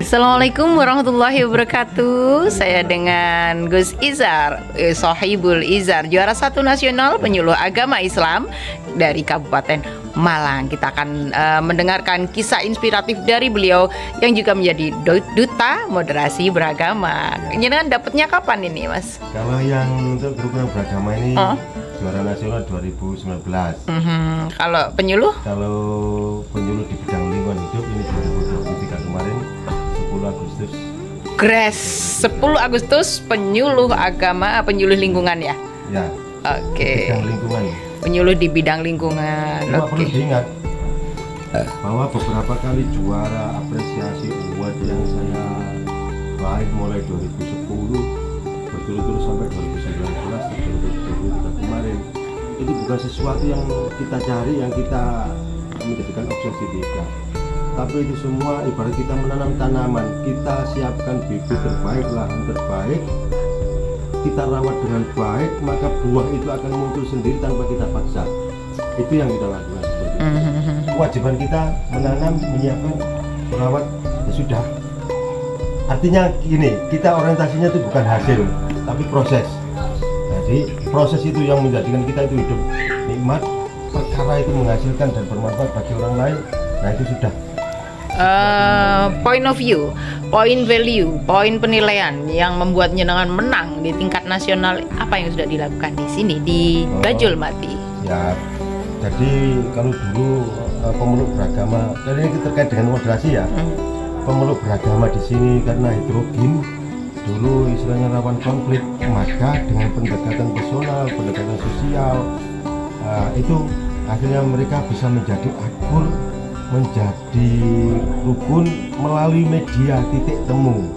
Assalamualaikum warahmatullahi wabarakatuh. Saya dengan Gus Izar, Sohibul Izar, juara 1 nasional penyuluh agama Islam dari Kabupaten Malang. Kita akan mendengarkan kisah inspiratif dari beliau yang juga menjadi duta moderasi beragama. Jenengan dapatnya kapan ini, Mas? Kalau yang untuk grup yang beragama ini juara nasional 2019. Kalau penyuluh? Kalau penyuluh di bidang lingkungan hidup ini 2023 kemarin 10 Agustus. Gres 10 Agustus penyuluh agama, penyuluh lingkungan ya? Ya. Oke. Bidang lingkungan. Penyuluh di bidang lingkungan. Cuma perlu diingat bahwa beberapa kali juara apresiasi award yang saya raih mulai 2010 berturut-turut sampai 2019 2023 kemarin itu bukan sesuatu yang kita cari, yang kita menjadikan obsesi, tidak. Tapi itu semua ibarat kita menanam tanaman, kita siapkan bibit terbaik, lahan terbaik, kita rawat dengan baik, maka buah itu akan muncul sendiri tanpa kita paksa. Itu yang kita lakukan seperti itu. Kewajiban kita menanam, menyiapkan, merawat, ya sudah. Artinya gini, kita orientasinya itu bukan hasil, tapi proses. Jadi proses itu yang menjadikan kita itu hidup nikmat, perkara itu menghasilkan dan bermanfaat bagi orang lain. Nah itu sudah. Point of view, point value, point penilaian yang membuat jenengan menang di tingkat nasional, apa yang sudah dilakukan di sini di Bajul Mati? Ya, jadi kalau dulu pemeluk beragama, dan ini terkait dengan moderasi ya, pemeluk beragama di sini karena heterogen, dulu istilahnya rawan konflik, maka dengan pendekatan personal, pendekatan sosial, itu akhirnya mereka bisa menjadi akur, menjadi rukun melalui media titik temu,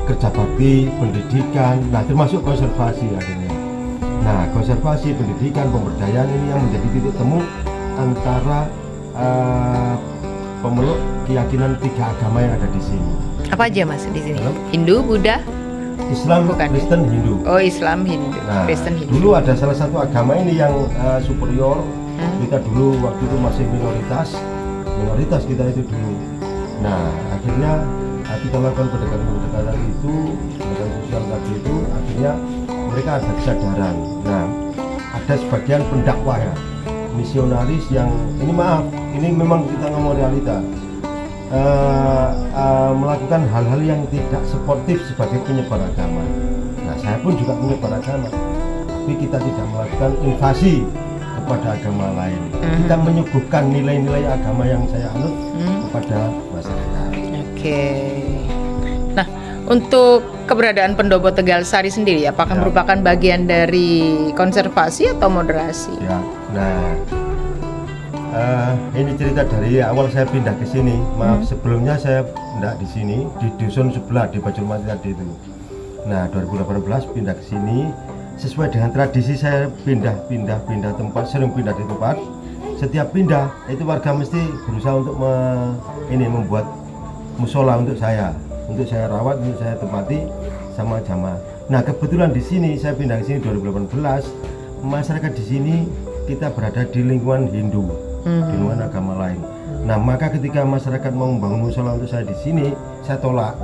kerja bakti, pendidikan, nah termasuk konservasi akhirnya. Nah konservasi, pendidikan, pemberdayaan ini yang menjadi titik temu antara pemeluk keyakinan 3 agama yang ada di sini. Apa aja Mas di sini? Hindu, Buddha, Islam, bukan, Kristen, ya? Hindu. Oh Islam, Hindu, Nah, Kristen, Hindu. dulu ada salah satu agama ini yang superior. Kita dulu waktu itu masih minoritas kita itu dulu. Nah akhirnya kita lakukan pendekatan itu, pendekatan sosial tadi itu, akhirnya mereka ada kesadaran. Nah ada sebagian pendakwah ya, misionaris yang ini maaf, ini memang kita ngomong realita, melakukan hal-hal yang tidak sportif sebagai penyebar agama. Nah saya pun juga penyebar agama, tapi kita tidak melakukan invasi kepada agama lain. Kita menyuguhkan nilai-nilai agama yang saya anut kepada masyarakat. Oke. Nah, untuk keberadaan Pendopo Tegal Sari sendiri, apakah merupakan bagian dari konservasi atau moderasi? Ya. Nah, ini cerita dari awal saya pindah ke sini. Maaf, sebelumnya saya tidak di sini, di dusun sebelah di Bajul Mati tadi itu. Nah, 2018 pindah ke sini. Sesuai dengan tradisi saya pindah tempat, sering pindah di tempat. Setiap pindah itu warga mesti berusaha untuk membuat musola untuk saya rawat, untuk saya tempati sama jamaah. Nah kebetulan di sini saya pindah ke sini 2018, masyarakat di sini kita berada di lingkungan Hindu, di lingkungan agama lain. Nah maka ketika masyarakat mau membangun musola untuk saya di sini, saya tolak.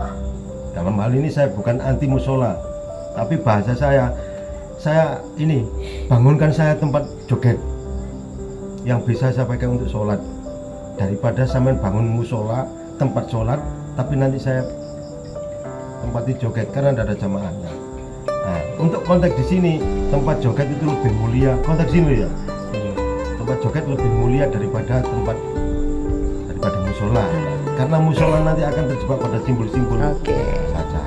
Dalam hal ini saya bukan anti musola, tapi bahasa saya ini bangunkan saya tempat joget yang bisa saya pakai untuk sholat, daripada sampean bangun musola tempat sholat tapi nanti saya tempati joget karena tidak ada jamaahnya. Nah, untuk konteks di sini tempat joget itu lebih mulia, konteks ini ya, tempat joget lebih mulia daripada musola, karena musola nanti akan terjebak pada simbol-simbol saja.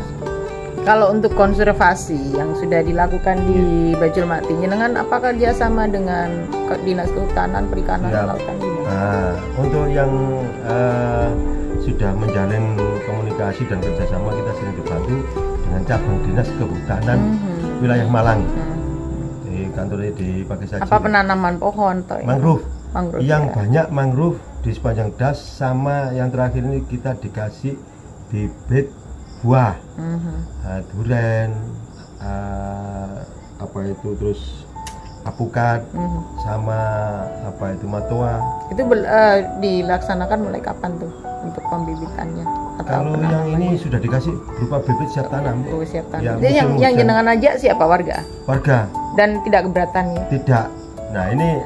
Kalau untuk konservasi yang sudah dilakukan di Bajul Mati, jenengan apakah kerjasama dengan Dinas Kehutanan, Perikanan, Kelautan ini? Nah, untuk yang sudah menjalin komunikasi dan kerjasama, kita sering dibantu dengan cabang Dinas Kehutanan wilayah Malang. Di kantornya di Pakisaji. Apa penanaman pohon? Mangrove. Yang ya. banyak mangrove di sepanjang das, sama yang terakhir ini kita dikasih bibit buah, duren, apa itu, terus apukat, sama apa itu matoa. Itu dilaksanakan mulai kapan tuh untuk pembibitannya? Kalau yang ini sudah dikasih berupa bibit siap tanam. Oh, siap tanam. Ya, Jadi yang jenengan aja siapa, warga? Warga. Dan tidak keberatan ya? Tidak. Nah ini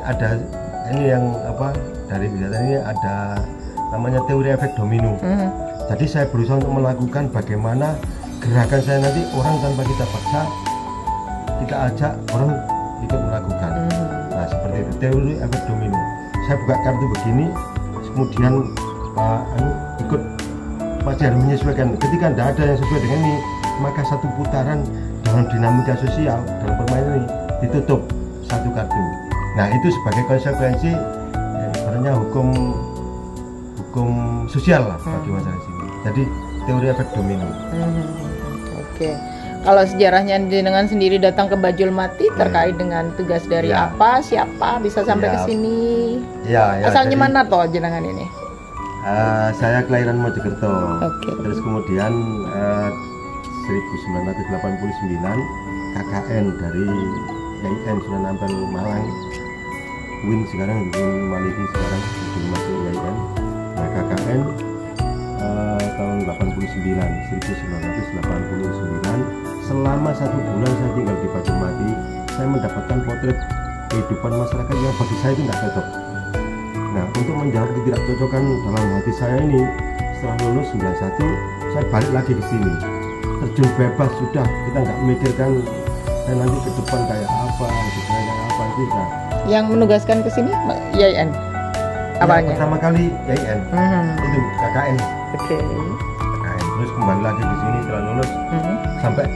yang apa dari kegiatan ini ada namanya teori efek domino. Jadi saya berusaha untuk melakukan bagaimana gerakan saya nanti orang tanpa kita paksa, kita ajak orang ikut melakukan. Nah seperti itu teori efek domino. Saya buka kartu begini, kemudian ikut pelajar menyesuaikan. Ketika tidak ada yang sesuai dengan ini, maka satu putaran dalam dinamika sosial dalam permainan ini ditutup satu kartu. Nah itu sebagai konsekuensi sebenarnya hukum sosial lah bagi masyarakat sini. Jadi teori efek domino. Oke. Kalau sejarahnya jenengan sendiri datang ke Bajulmati terkait dengan tugas dari apa, siapa bisa sampai ke sini? Ya, asalnya mana toh jenengan ini? Saya kelahiran Mojokerto. Oke. Terus kemudian 1989 KKN dari YIN Sunan Ampel Malang. Win sekarang Win Maliki sekarang sudah masuk YIN. Nah KKN tahun 1989 selama 1 bulan saya tinggal di Bajulmati, saya mendapatkan potret kehidupan masyarakat yang bagi saya itu tidak cocok. Nah untuk menjawab ketidakcocokan dalam hati saya ini, setelah lulus 91 saya balik lagi ke sini, terjun bebas sudah, kita nggak memikirkan nanti ke depan kayak apa, kayak apa itu kan. Yang menugaskan ke sini YIN awalnya? Pertama kali YIN itu KKN. Oke. KKN terus kembali lagi ke sini setelah lulus sampai.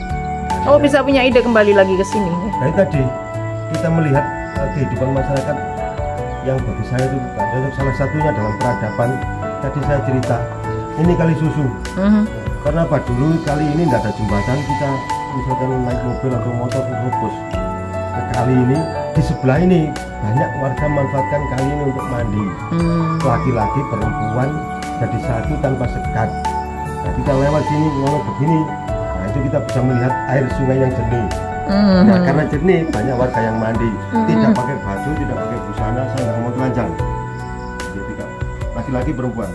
Oh bisa punya ide kembali lagi ke sini? Nah tadi kita melihat kehidupan masyarakat yang bagi saya itu ada salah satunya dalam peradaban. Tadi saya cerita ini kali susu. Karena apa dulu kali ini tidak ada jembatan, kita misalkan naik mobil atau motor terhubus ke kali ini. Di sebelah ini banyak warga manfaatkan kali ini untuk mandi, laki-laki perempuan jadi satu tanpa sekat. Nah kita lewat sini ngomong begini, nah itu kita bisa melihat air sungai yang jernih. Nah karena jernih banyak warga yang mandi, tidak pakai baju, tidak pakai busana, saya nggak mau telanjang. Jadi laki-laki perempuan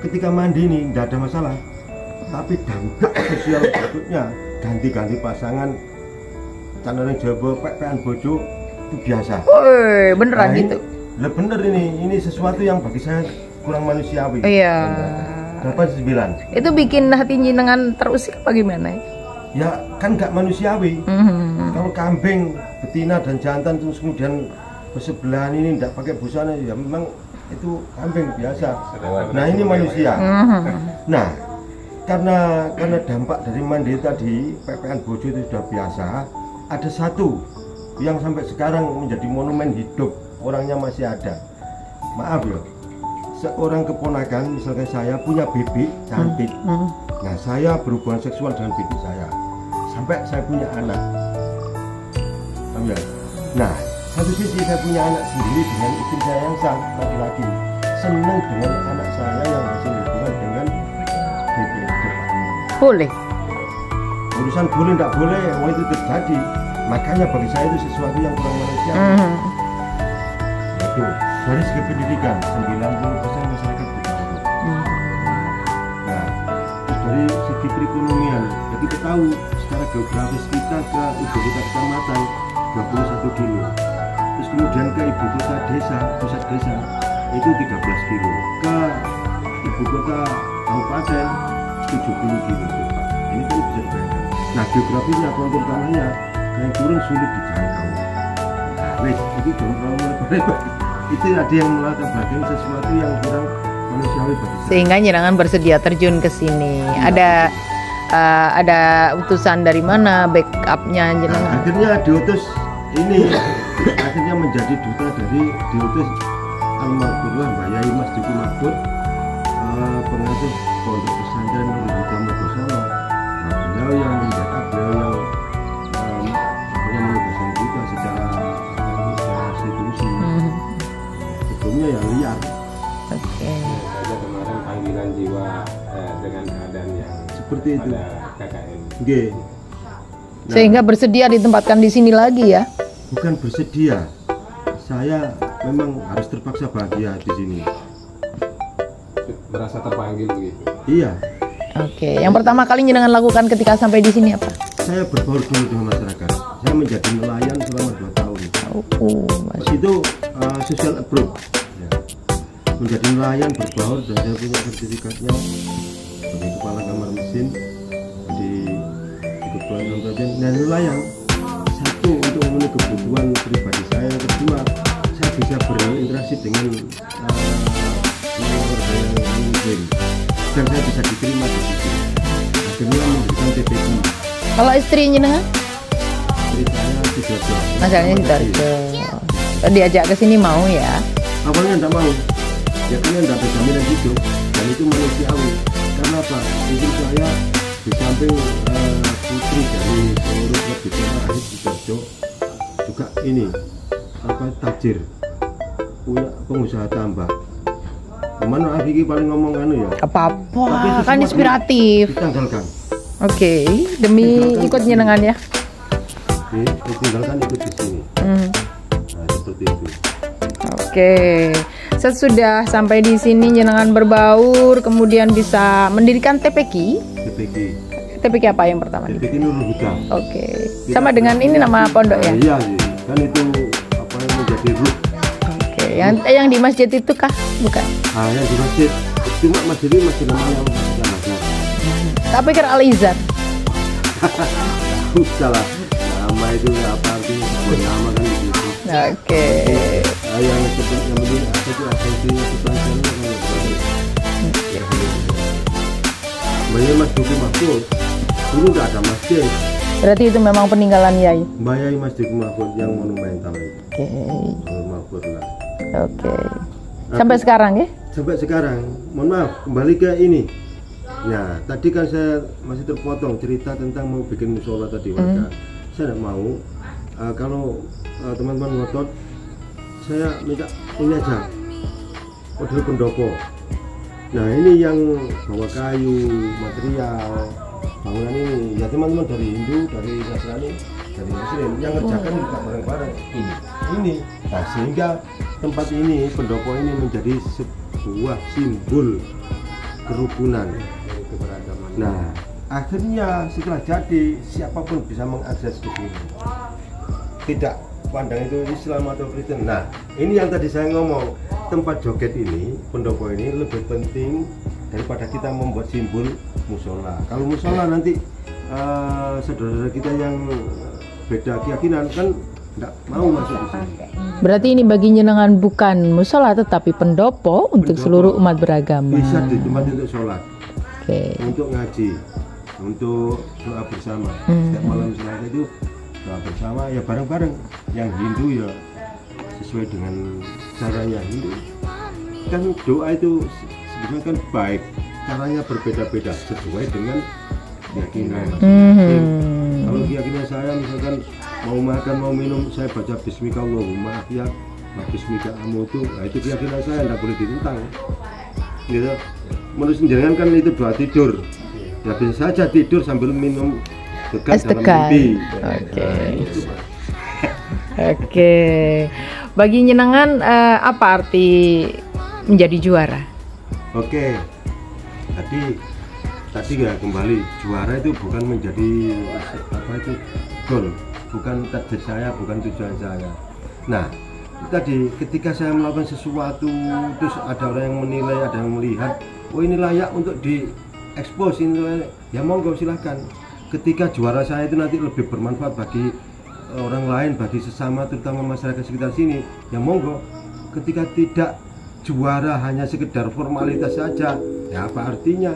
ketika mandi ini tidak ada masalah, tapi dampak sosial berikutnya ganti-ganti pasangan, candaran Jawa, pekan bojo itu biasa. Oh beneran nah, gitu? Lah bener ini sesuatu yang bagi saya kurang manusiawi. Iya. 89. Itu bikin hati jenengan terusik apa gimana? Ya kan nggak manusiawi. Kalau kambing, betina dan jantan terus kemudian bersebelahan ini tidak pakai busana, ya memang itu kambing biasa. Nah ini manusia. Nah karena dampak dari mandi tadi, pepean bojo itu sudah biasa. Ada satu yang sampai sekarang menjadi monumen hidup, orangnya masih ada. Maaf ya, seorang keponakan misalkan saya punya bibik cantik. Nah saya berhubungan seksual dengan bibik saya sampai saya punya anak. Nah satu sisi saya punya anak sendiri dengan istri saya yang sah laki-laki, senang dengan anak saya yang hasil hubungan dengan bibik cepat. Boleh. Urusan boleh tidak boleh, itu terjadi. Makanya bagi saya itu sesuatu yang kurang manusiawi. Itu dari segi pendidikan 90% masyarakat buta huruf. Nah, terus dari segi perekonomian, ya kita tahu secara geografis kita ke ibu kota kecamatan 21 kilo. Terus kemudian ke ibu kota desa, pusat desa itu 13 kilo. Ke ibu kota kabupaten 70 kilo. Ini kan bisa dibayangkan. Nah, geografisnya, kontur tanahnya yang turun sulit dijangkau. Nah, itu jangan terlalu lebar. Itu ada yang melatar belakang sesuatu yang kurang manusiawi bagi saya. Sehingga jenengan bersedia terjun ke sini. Ya. Ada utusan dari mana, backupnya jenengan? Nah, akhirnya diutus ini, akhirnya menjadi duta dari diutus almarhumah Mbak Yai Mas Duki Mahfud, pengasuh pondok pesantren Nurul Huda Mergosolo. Nah, beliau yang menjaga, beliau yang menugaskan kita secara institusi. Sebelumnya ya liar. Oke. Saja kemarin panggilan jiwa dengan keadaan yang seperti itu. KKN. Nah, Sehingga bersedia ditempatkan di sini lagi ya? bukan bersedia, saya memang harus terpaksa bahagia di sini. Merasa terpanggil begitu. Iya, Oke, yang pertama kali jenengan lakukan ketika sampai di sini apa? saya berbaur dulu dengan masyarakat. Saya menjadi nelayan selama 2 tahun. Di situ social approach. Ya. Menjadi nelayan berbaur dan saya punya sertifikatnya sebagai kepala kamar mesin di Kepulauan Bagian. Dan nelayan satu untuk memenuhi kebutuhan pribadi saya. Yang kedua, saya bisa berinteraksi dengan warga yang muslim dan saya bisa diterima di situ. Akhirnya memberikan TPI. Kalau istri jenengan? Ceritanya Sidoarjo. Masalahnya Sidoarjo. Diajak ke sini mau ya? Awalnya enggak mau, ya karena enggak ada jaminan hidup dan itu manusiawi. Karena apa? Mungkin saya di samping putri dari seluruh klub di Tanah Air Sidoarjo juga ini tajir, punya pengusaha tambak. Gimana Afiki paling ngomong ya? Apa-apa, kan inspiratif. Ditanggalkan. Oke, demi ikut jenengan ya. Ditinggalkan ikut di sini. Nah, seperti itu. Oke, sesudah sampai di sini jenengan berbaur, kemudian bisa mendirikan TPQ. TPQ apa yang pertama? TPQ Nurul Huda. Oke, sama dengan ini nama pondok ya? Iya sih, kan itu apa yang menjadi root. Oke, yang di masjid itu kah? Bukan? Ah, yang di masjid, cuma masjid ini masih namanya Al-Azhar. Tak pikir Al-Izhar. Salah, nama itu apa artinya? Sebuah nama kan begitu. Oke. Yang seperti yang begini apa itu asensi substansialnya kan begitu. Mbak Mas Duki Mahfud dulu nggak ada masjid. Berarti itu memang peninggalan Yai. Mbak Yai Mas Duki Mahfud yang monumental itu. Oke. Mahfud lah. Oke. Sampai sekarang ya? Sampai sekarang, mohon maaf, kembali ke ini. Ya, tadi kan saya masih terpotong cerita tentang mau bikin musola tadi warga. Saya tidak mau. Kalau teman-teman ngotot, saya minta ini aja, model pendopo. Nah ini yang bawa kayu, material, bangunan ini. Ya teman-teman dari Hindu, dari Nasrani, dari Muslim yang ngerjakan juga bareng-bareng ini. Nah sehingga tempat ini, pendopo ini menjadi sebuah simbol kerukunan. Nah, akhirnya setelah jadi siapapun bisa mengakses ke sini. Tidak pandang itu Islam atau Kristen. Nah, ini yang tadi saya ngomong, tempat joget ini, pendopo ini lebih penting daripada kita membuat simbol musola. Kalau musola nanti saudara-saudara kita yang beda keyakinan kan nggak mau masuk di sini. Berarti ini bagi jenengan bukan musola tetapi pendopo untuk seluruh umat beragama. Bisa di tempat untuk sholat. Oke. Untuk ngaji, untuk doa bersama. Setiap malam Selasa itu doa bersama ya bareng-bareng. Yang Hindu ya sesuai dengan caranya Hindu. Kan doa itu sebenarnya kan baik, caranya berbeda-beda sesuai dengan keyakinan. Kalau keyakinan saya misalkan mau makan mau minum saya baca Bismika Allahumma ya, Bismika amutu. Nah itu keyakinan saya tidak boleh ditentang. Gitu. Menurut jenengan kan itu doa tidur. Ya bisa saja tidur sambil minum degan dalam mimpi. Oke. Oke. Bagi jenengan apa arti menjadi juara? Oke. Tadi ya kembali juara itu bukan menjadi apa itu goal, bukan target saya, bukan tujuan saya. Nah, tadi ketika saya melakukan sesuatu terus ada orang yang menilai, ada yang melihat, oh ini layak untuk diekspos, ini layak, ya monggo silahkan. Ketika juara saya itu nanti lebih bermanfaat bagi orang lain, bagi sesama terutama masyarakat sekitar sini, ya monggo. Ketika tidak juara hanya sekedar formalitas saja, ya apa artinya?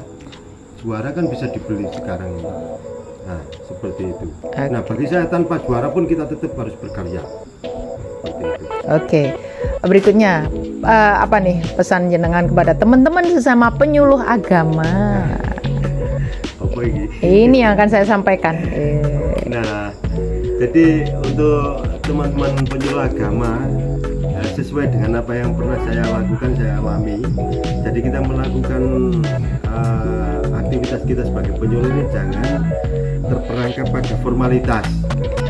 Juara kan bisa dibeli sekarang. Nah seperti itu. Nah bagi saya tanpa juara pun kita tetap harus berkarya. Oke, berikutnya apa nih pesan jenengan kepada teman-teman sesama penyuluh agama? Apa ini? Ini yang akan saya sampaikan. Nah, jadi untuk teman-teman penyuluh agama sesuai dengan apa yang pernah saya lakukan, saya alami. Jadi kita melakukan aktivitas kita sebagai penyuluh ini jangan terperangkap pada formalitas,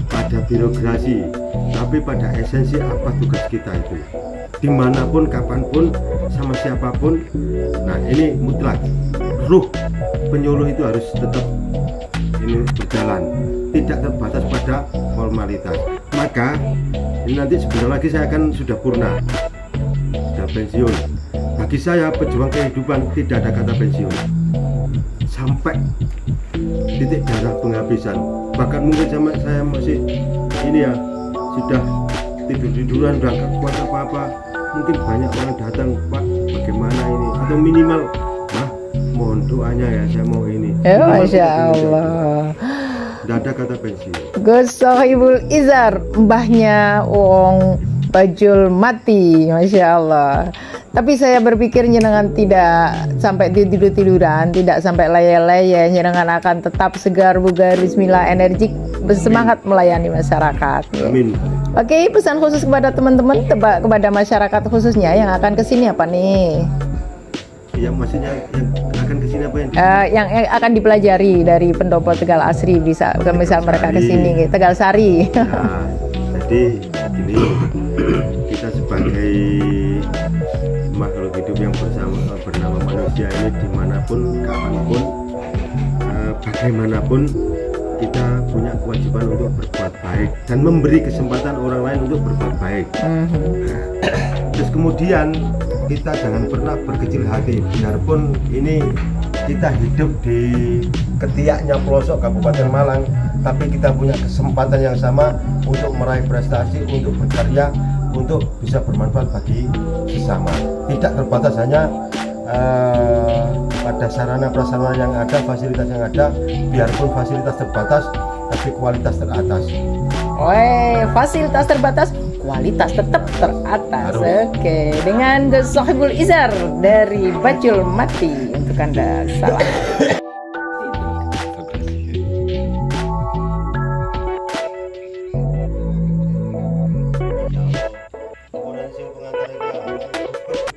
pada ada birokrasi, tapi pada esensi apa tugas kita itu, dimanapun, kapanpun, sama siapapun. Nah ini mutlak, ruh penyuluh itu harus tetap ini berjalan, tidak terbatas pada formalitas. Maka ini nanti sebentar lagi saya akan sudah purna, sudah pensiun. Bagi saya pejuang kehidupan tidak ada kata pensiun sampai titik darah penghabisan. Bahkan mungkin sama saya masih ini ya, sudah tiduran udah gak kuat apa-apa, mungkin banyak orang datang, Pak bagaimana ini, atau minimal mohon doanya ya, saya mau ini. Masya Allah. Tidak ada kata pensiun. Gus Sohibul Izar, mbahnya wong Bajul Mati, Masya Allah. Tapi saya berpikir jenengan tidak sampai tidur-tiduran, tidak sampai leye-leye, jenengan akan tetap segar, bugar, bismillah, energik, bersemangat melayani masyarakat. Amin. Oke, pesan khusus kepada teman-teman, kepada masyarakat khususnya yang akan kesini apa nih? Yang maksudnya yang akan kesini apa yang akan dipelajari dari pendopo Tegal Asri, bisa misal mereka kesini, Tegal Sari. Nah, jadi gini, kita sebagai makhluk hidup yang bernama manusia ini, dimanapun, kapanpun, bagaimanapun, kita punya kewajiban untuk berbuat baik dan memberi kesempatan orang lain untuk berbuat baik. Terus kemudian kita jangan pernah berkecil hati, biarpun ini kita hidup di ketiaknya pelosok Kabupaten Malang, tapi kita punya kesempatan yang sama untuk meraih prestasi, untuk berkarya, untuk bisa bermanfaat bagi sesama. Tidak terbatas hanya pada sarana prasarana yang ada, fasilitas yang ada, biarpun fasilitas terbatas tapi kualitas teratas. Fasilitas terbatas, kualitas tetap teratas. Oke, dengan Gus Sohibul Izar dari Bajul Mati untuk Anda. Salam. Pengantar